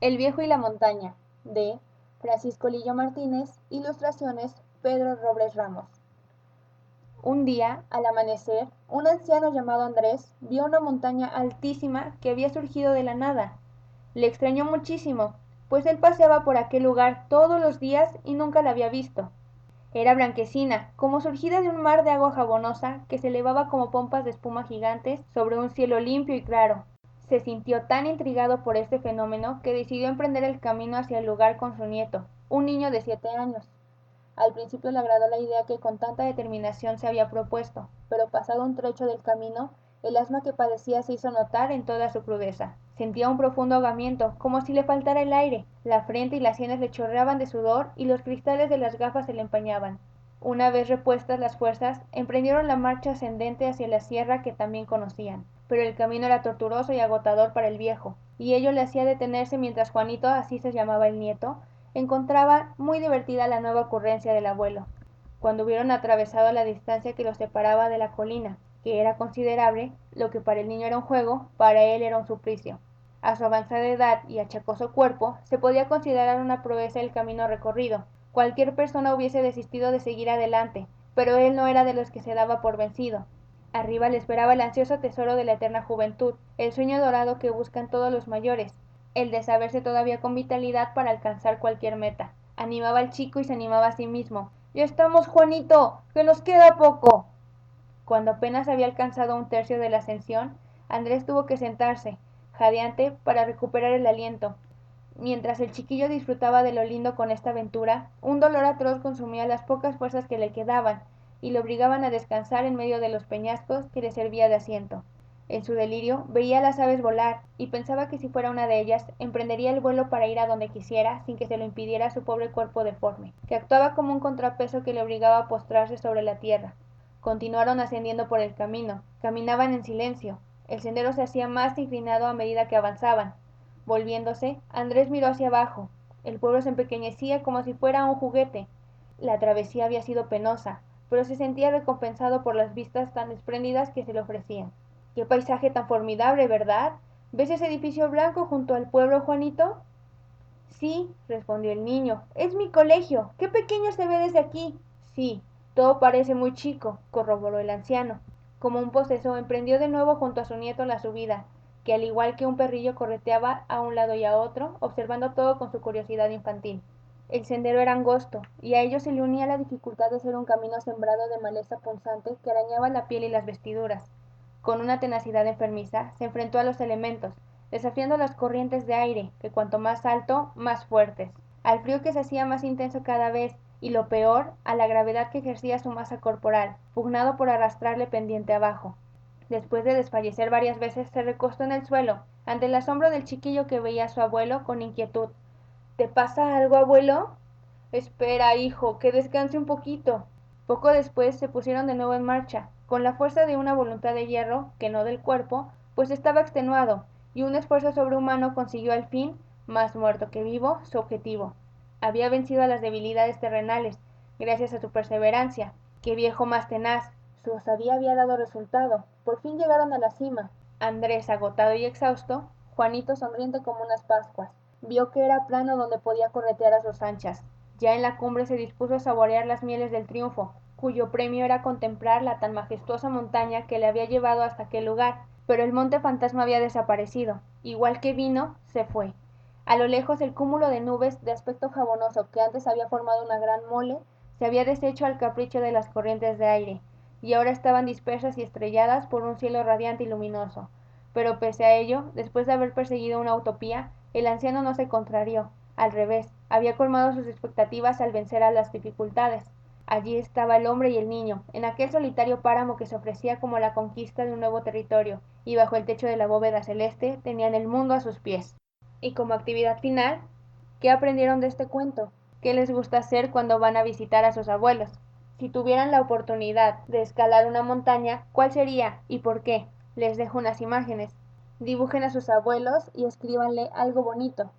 El viejo y la montaña, de Francisco Lillo Martínez, ilustraciones Pedro Robles Ramos. Un día, al amanecer, un anciano llamado Andrés vio una montaña altísima que había surgido de la nada. Le extrañó muchísimo, pues él paseaba por aquel lugar todos los días y nunca la había visto. Era blanquecina, como surgida de un mar de agua jabonosa que se elevaba como pompas de espuma gigantes sobre un cielo limpio y claro. Se sintió tan intrigado por este fenómeno que decidió emprender el camino hacia el lugar con su nieto, un niño de 7 años. Al principio le agradó la idea que con tanta determinación se había propuesto, pero pasado un trecho del camino, el asma que padecía se hizo notar en toda su crudeza. Sentía un profundo ahogamiento, como si le faltara el aire. La frente y las sienes le chorreaban de sudor y los cristales de las gafas se le empañaban. Una vez repuestas las fuerzas, emprendieron la marcha ascendente hacia la sierra que también conocían. Pero el camino era tortuoso y agotador para el viejo, y ello le hacía detenerse mientras Juanito, así se llamaba el nieto, encontraba muy divertida la nueva ocurrencia del abuelo. Cuando hubieron atravesado la distancia que los separaba de la colina, que era considerable, lo que para el niño era un juego, para él era un suplicio. A su avanzada edad y achacoso cuerpo, se podía considerar una proeza el camino recorrido. Cualquier persona hubiese desistido de seguir adelante, pero él no era de los que se daba por vencido. Arriba le esperaba el ansioso tesoro de la eterna juventud, el sueño dorado que buscan todos los mayores, el de saberse todavía con vitalidad para alcanzar cualquier meta. Animaba al chico y se animaba a sí mismo. ¡Ya estamos, Juanito! ¡Que nos queda poco! Cuando apenas había alcanzado un tercio de la ascensión, Andrés tuvo que sentarse, jadeante, para recuperar el aliento. Mientras el chiquillo disfrutaba de lo lindo con esta aventura, un dolor atroz consumía las pocas fuerzas que le quedaban, y le obligaban a descansar en medio de los peñascos que le servía de asiento. En su delirio veía a las aves volar, y pensaba que si fuera una de ellas, emprendería el vuelo para ir a donde quisiera sin que se lo impidiera su pobre cuerpo deforme, que actuaba como un contrapeso que le obligaba a postrarse sobre la tierra. Continuaron ascendiendo por el camino, caminaban en silencio. El sendero se hacía más inclinado a medida que avanzaban. Volviéndose, Andrés miró hacia abajo. El pueblo se empequeñecía como si fuera un juguete. La travesía había sido penosa, pero se sentía recompensado por las vistas tan espléndidas que se le ofrecían. ¡Qué paisaje tan formidable, ¿verdad? ¿Ves ese edificio blanco junto al pueblo, Juanito? Sí, respondió el niño, es mi colegio. ¡Qué pequeño se ve desde aquí! Sí, todo parece muy chico, corroboró el anciano. Como un poseso, emprendió de nuevo junto a su nieto la subida, que al igual que un perrillo correteaba a un lado y a otro, observando todo con su curiosidad infantil. El sendero era angosto, y a ello se le unía la dificultad de ser un camino sembrado de maleza punzante que arañaba la piel y las vestiduras. Con una tenacidad enfermiza, se enfrentó a los elementos, desafiando las corrientes de aire, que cuanto más alto, más fuertes, al frío que se hacía más intenso cada vez, y lo peor, a la gravedad que ejercía su masa corporal, pugnado por arrastrarle pendiente abajo. Después de desfallecer varias veces, se recostó en el suelo, ante el asombro del chiquillo que veía a su abuelo con inquietud. ¿Te pasa algo, abuelo? Espera, hijo, que descanse un poquito. Poco después se pusieron de nuevo en marcha, con la fuerza de una voluntad de hierro, que no del cuerpo, pues estaba extenuado, y un esfuerzo sobrehumano consiguió al fin, más muerto que vivo, su objetivo. Había vencido a las debilidades terrenales, gracias a su perseverancia. ¡Qué viejo más tenaz! Su osadía había dado resultado. Por fin llegaron a la cima. Andrés, agotado y exhausto, Juanito sonriente como unas pascuas. Vio que era plano donde podía corretear a sus anchas. Ya en la cumbre se dispuso a saborear las mieles del triunfo, cuyo premio era contemplar la tan majestuosa montaña que le había llevado hasta aquel lugar, pero el monte fantasma había desaparecido. Igual que vino, se fue. A lo lejos el cúmulo de nubes de aspecto jabonoso que antes había formado una gran mole, se había deshecho al capricho de las corrientes de aire, y ahora estaban dispersas y estrelladas por un cielo radiante y luminoso. Pero pese a ello, después de haber perseguido una utopía, el anciano no se contrarió. Al revés, había colmado sus expectativas al vencer a las dificultades. Allí estaba el hombre y el niño, en aquel solitario páramo que se ofrecía como la conquista de un nuevo territorio, y bajo el techo de la bóveda celeste tenían el mundo a sus pies. Y como actividad final, ¿qué aprendieron de este cuento? ¿Qué les gusta hacer cuando van a visitar a sus abuelos? Si tuvieran la oportunidad de escalar una montaña, ¿cuál sería y por qué? Les dejo unas imágenes. Dibujen a sus abuelos y escríbanle algo bonito.